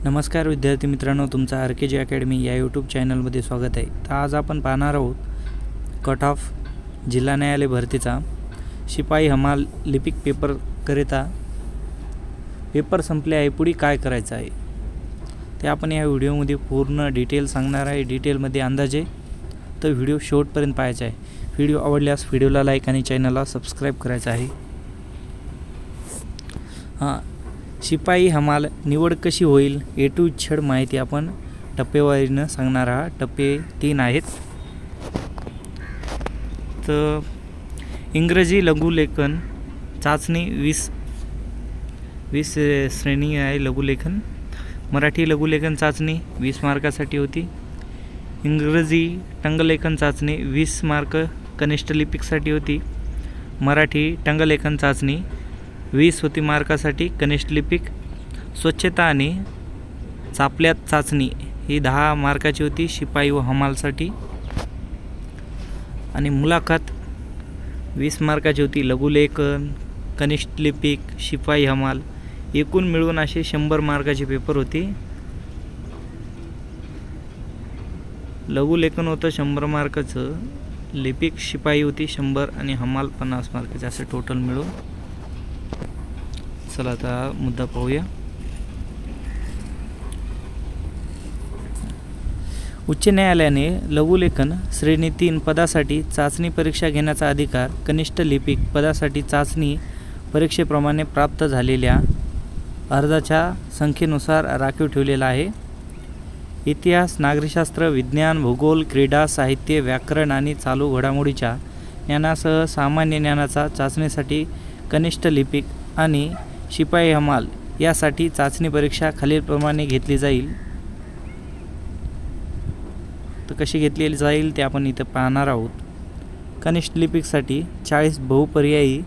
नमस्कार विद्यार्थी मित्रांनो, तुमचं RKG अकॅडमी या यूट्यूब चॅनलमध्ये स्वागत आहे। तर आज आपण पाहणार आहोत कट ऑफ जिल्हा न्यायालय भरतीचा शिपाई हमाल लिपिक पेपर करिता पेपर संपले आहे, पुढे काय करायचं आहे ते आपण या व्हिडिओमध्ये पूर्ण डिटेल सांगणार आहे। डिटेलमध्ये अंदाजे तर व्हिडिओ शेवटपर्यंत पाहायचा आहे। व्हिडिओ आवडल्यास व्हिडिओला लाईक आणि चॅनलला सबस्क्राईब करायचं आहे। शिपाई हमाल निवड कशी होईल ए टू झेड माहिती आपण टप्पेवारीनं सांगणार आहात। टप्पे 3 आहेत। तर इंग्रजी लघुलेखन चाचणी 20 श्रेणी आहे लघुलेखन। मराठी लघुलेखन चाचणी 20 मार्कासाठी होती। इंग्रजी टंकलेखन चाचणी 20 मार्क कनिष्ठ लिपिकसाठी होती। मराठी टंकलेखन चाचणी 20 होती मार्कासाठी कनिष्ठ लिपिक। स्वच्छता आणि चापल्यात चाचणी ही 10 मार्काची होती शिपाई व हमालसाठी। आणि मुलाखत 20 मार्काची होती लघुलेखन कनिष्ठ लिपिक शिपाई हमाल। एकूण मिळून असे 100 मार्काचे पेपर होते। लघुलेखन होतं 100 मार्काचं, लिपिक शिपाई होती 100 आणि हमाल 50 मार्काचे, असे टोटल मिळून। चला आता मुद्दा पाहूया। उच्च न्यायालयाने लघुलेखन श्रेणी 3 पदासाठी चाचणी परीक्षा घेण्याचा अधिकार कनिष्ठ लिपिक पदासाठी चाचणी परीक्षेप्रमाणे प्राप्त झालेल्या अर्जाच्या संख्येनुसार राखीव ठेवलेला आहे। इतिहास, नागरिकशास्त्र, विज्ञान, भूगोल, क्रीडा, साहित्य, व्याकरण आणि चालू घडामोडीच्या ज्ञानासह सामान्य ज्ञानाचा चाचणीसाठी कनिष्ठ लिपिक आणि शिपाई हमाल यासाठी चाचणी परीक्षा खालीलप्रमाणे घेतली जाईल। तर कशी घेतली जाईल ते आपण इथं पाहणार आहोत। कनिष्ठ लिपिकसाठी 40 बहुपर्यायी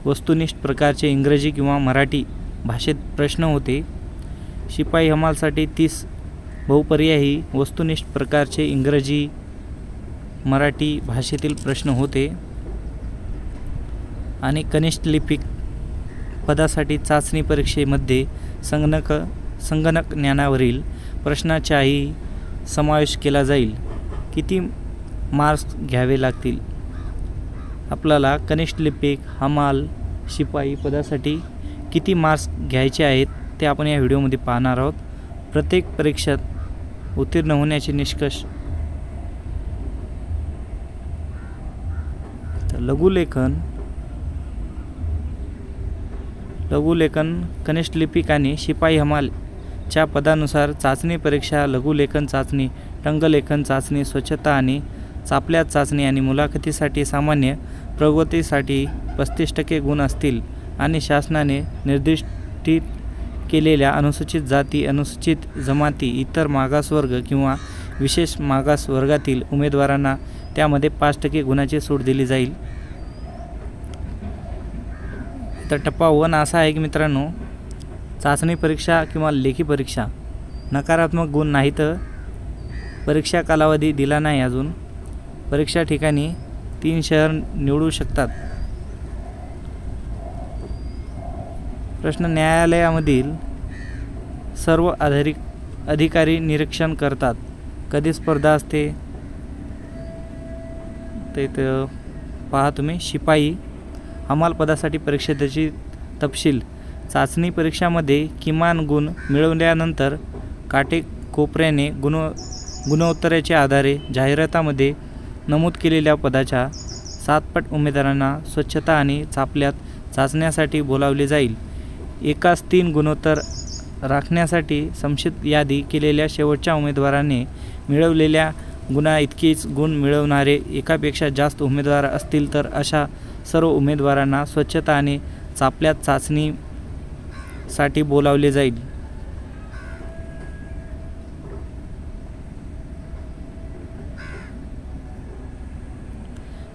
वस्तुनिष्ठ प्रकारचे इंग्रजी किंवा मराठी भाषेत प्रश्न होते। शिपाई हमालसाठी 30 बहुपर्यायी वस्तुनिष्ठ प्रकारचे इंग्रजी मराठी भाषेतील प्रश्न होते। आणि कनिष्ठ लिपिक पदासाठी चाचणी परीक्षेमध्ये संगणक ज्ञानावरील प्रश्नाचाही समावेश केला जाईल। किती मार्क्स घ्यावे लागतील आपल्याला कनिष्ठ लिपिक, हमाल, शिपाई पदासाठी किती मार्क्स घ्यायचे आहेत ते आपण या व्हिडिओमध्ये पाहणार आहोत। प्रत्येक परीक्षेत उत्तीर्ण होण्याचे निष्कर्ष। तर लघुलेखन कनिष्ठ लिपिक आणि शिपाई हमालच्या पदानुसार चाचणी परीक्षा लघुलेखन चाचणी, टंकलेखन चाचणी, स्वच्छता आणि चापल्यात चाचणी आणि मुलाखतीसाठी सामान्य प्रगतीसाठी 35% गुण असतील। आणि शासनाने निर्दिष्टित केलेल्या अनुसूचित जाती, अनुसूचित जमाती, इतर मागासवर्ग किंवा विशेष मागास वर्गातील उमेदवारांना त्यामध्ये 5% गुणाची सूट दिली जाईल। तर टप्पा 1 असा आहे की मित्रांनो, चाचणी परीक्षा किंवा लेखी परीक्षा नकारात्मक गुण नाही तर परीक्षा कालावधी दिला नाही अजून। परीक्षा ठिकाणी 3 शहर निवडू शकतात। प्रश्न न्यायालयामधील सर्व अधिकारी निरीक्षण करतात। कधी स्पर्धा असते ते इथं पहा तुम्ही। शिपाई हमाल पदासाठी परीक्षेची तपशील। चाचणी परीक्षामध्ये किमान गुण मिळवल्यानंतर काटेकोपऱ्याने गुणोत्तराच्या आधारे जाहिरातामध्ये नमूद केलेल्या पदाच्या 7 पट उमेदवारांना स्वच्छता आणि चापल्यात चाचण्यासाठी बोलावले जाईल। एकाच 3 गुणोत्तर राखण्यासाठी संक्षिप्त यादी केलेल्या शेवटच्या उमेदवाराने मिळवलेल्या गुणा इतकेच गुण मिळवणारे एकापेक्षा जास्त उमेदवार असतील तर अशा सर्व उमेदवारांना स्वच्छता आणि चापल्यात चाचणीसाठी बोलावले जाईल।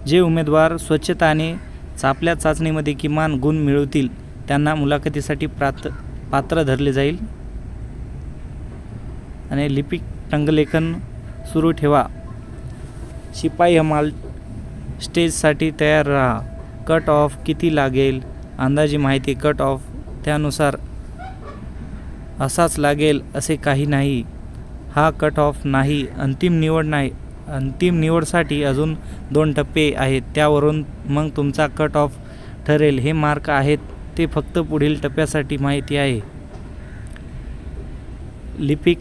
जे उमेदवार स्वच्छता आणि चापल्यात चाचणीमध्ये किमान गुण मिळवतील त्यांना मुलाखतीसाठी पात्र धरले जाईल। आणि लिपिक टंकलेखन सुरू ठेवा। शिपाई हमाल स्टेजसाठी तयार राहा। कट ऑफ किती लागेल अंदाजी माहिती कट ऑफ त्यानुसार असाच लागेल असे काही नाही. हा कट ऑफ नाही, अंतिम निवड नाही. अंतिम निवडसाठी अजून 2 टप्पे आहेत, त्यावरून मग तुमचा कट ऑफ ठरेल. हे मार्क आहेत ते फक्त पुढील टप्प्यासाठी माहिती आहे. लिपिक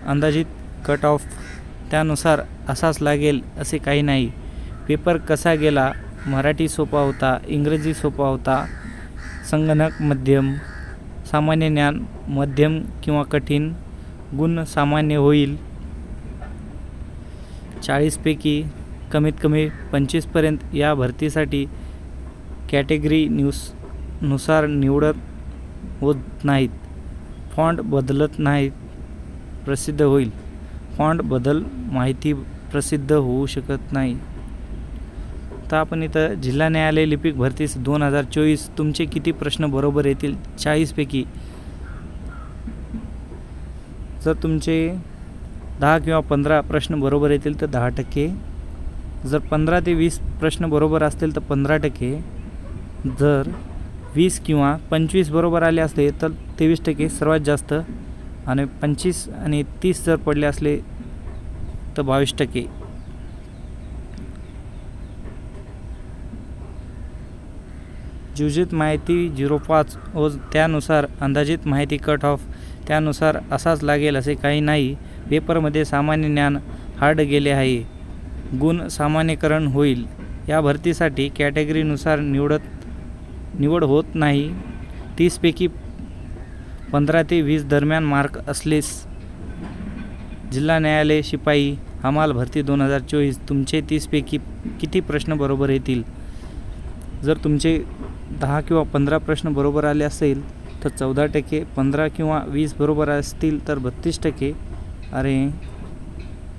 अंदाजित कट ऑफ त्यानुसार असाच लागेल असे काही नाही. पेपर कसा गेला? मराठी सोपा होता, इंग्रजी सोपा होता, संगणक मध्यम, सामान्य ज्ञान मध्यम किंवा कठीण, गुण सामान्य होईल. 40 पैकी कमीत कमी 25पर्यंत या भरतीसाठी कॅटेगरी नुसार निवडत होत नाहीत. फॉन्ट बदलत नाहीत, प्रसिद्ध होईल. फॉन्ट बदल माहिती प्रसिद्ध होऊ शकत नाही. तर आपण इथं जिल्हा न्यायालय लिपिक भरती 2024 तुमचे किती प्रश्न बरोबर येतील? 40 पैकी जर तुमचे 10 किंवा 15 प्रश्न बरोबर येतील तर 10%. जर 15 ते 20 प्रश्न बरोबर असतील तर 15%. जर 20 किंवा 25 बरोबर आले असले तर 23% सर्वात जास्त. आणि 25 आणि 30 जर पडले असले तर 22%. जुजित माहिती 05 व त्यानुसार अंदाजित माहिती कट ऑफ त्यानुसार असाच लागेल असे काही नाही. पेपरमध्ये सामान्य ज्ञान हार्ड गेले आहे, गुण सामान्यीकरण होईल. या भरतीसाठी कॅटेगरीनुसार निवड होत नाही. 30 पैकी 15 ते 20 दरम्यान मार्क असलेस जिल्हा न्यायालय शिपाई हमाल भरती 2024 तुमचे 30 पैकी किती प्रश्न बरोबर येतील? जर तुमचे 10 किंवा 15 प्रश्न बरोबर आले असेल तर 14%. 15 किंवा 20 बरोबर असतील तर 32%. अरे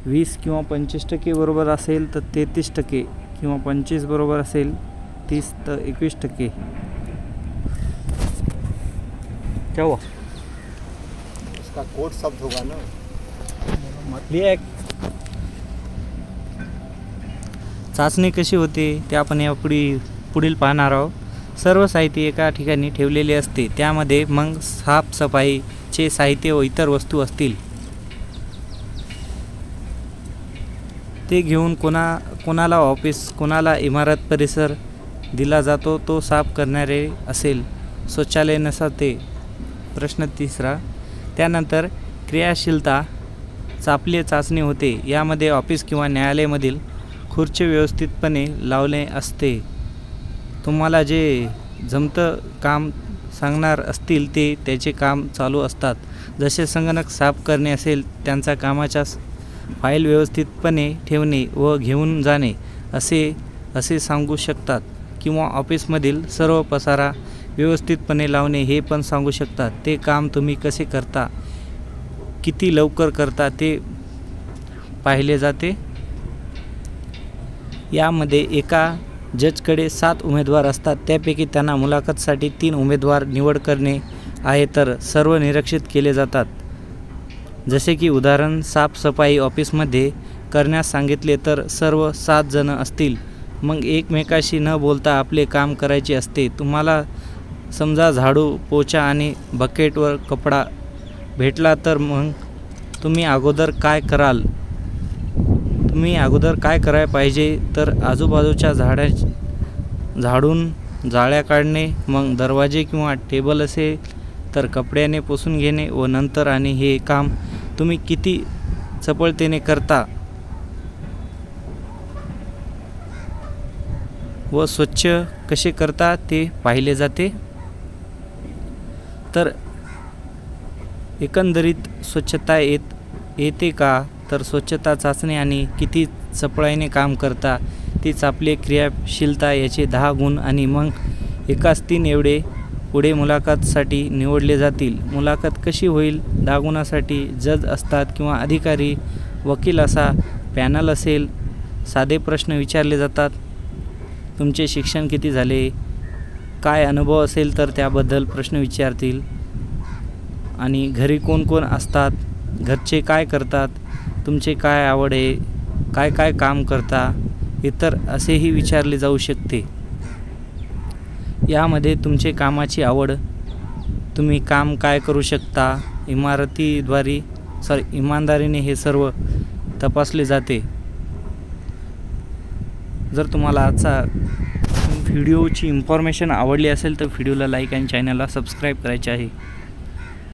20 किंवा 25% बरोबर असेल तर 33%. किंवा 25 बरोबर असेल 30 तर 21%. क्या हुआ? उसका कोड शब्द होगा ना. चाचणी कशी होते ते आपण पुढील पाहणार आहोत. सर्व साहित्य एका ठिकाणी ठेवलेले असते, त्यामध्ये मग साफसफाईचे साहित्य व इतर वस्तू असतील. ते घेऊन कोणाला ऑफिस, कोणाला इमारत परिसर दिला जातो, तो साफ करणारे असेल. शौचालय नसते. प्रश्न 3. त्यानंतर क्रियाशीलता चाचणी होते. यामध्ये ऑफिस किंवा न्यायालयामधील खुर्ची व्यवस्थितपणे लावले असते. तुम्हाला जे जमतं काम सांगणार असतील ते त्याचे काम चालू असतात. जसे संगणक साफ करणे असेल, त्यांचा कामाच्या फाईल व्यवस्थितपणे ठेवणे व घेऊन जाणे असे सांगू शकतात. किंवा ऑफिसमधील सर्व पसारा व्यवस्थितपणे लावणे हे पण सांगू शकतात. ते काम तुम्ही कसे करता, किती लवकर करता ते पाहिले जाते. यामध्ये एका जजकडे 7 उमेदवार असतात, त्यापैकी त्यांना मुलाखतीसाठी 3 उमेदवार निवड करणे आहे, तर सर्व निरीक्षित केले जातात. जसे की उदाहरण, साफसफाई ऑफिसमध्ये करण्यास सांगितले तर सर्व 7 जण असतील. मग एकमेकाशी न बोलता आपले काम करायचे असते. तुम्हाला समजा झाडू, पोछा आणि बकेटवर कपडा भेटला तर मग तुम्ही अगोदर काय कराल? तुम्ही अगोदर काय करायला पाहिजे तर आजूबाजूच्या झाडून जाळ्या काढणे, मग दरवाजे किंवा टेबल असेल तर कपड्याने पुसून घेणे व नंतर. आणि हे काम तुम्ही किती चपळतेने करता व स्वच्छ कसे करता ते पाहिले जाते. तर एकंदरीत स्वच्छता येते का, तर स्वच्छता चाचणी आणि किती चपळाईने काम करता, तीच आपली क्रियाशीलता, याचे 10 गुण. आणि मग एकाच 3 एवढे पुढे मुलाखतीसाठी निवडले जातील. मुलाखत कशी होईल? 10 गुणासाठी जज असतात किंवा अधिकारी, वकील असा पॅनल असेल. साधे प्रश्न विचारले जातात. तुमचे शिक्षण किती झाले, काय अनुभव असेल तर त्याबद्दल प्रश्न विचारतील. आणि घरी कोण कोण असतात, घरचे काय करतात, तुमचे काय आवड आहे, काय काम करता, इतर असेही विचारले जाऊ शकते. यामध्ये तुमचे कामाची आवड, तुम्ही काम काय करू शकता, इमानदारीने हे सर्व तपासले जाते. जर तुम्हाला आजचा व्हिडिओची इन्फॉर्मेशन आवडली असेल तर व्हिडिओला लाईक आणि चॅनलला सबस्क्राईब करायचे आहे.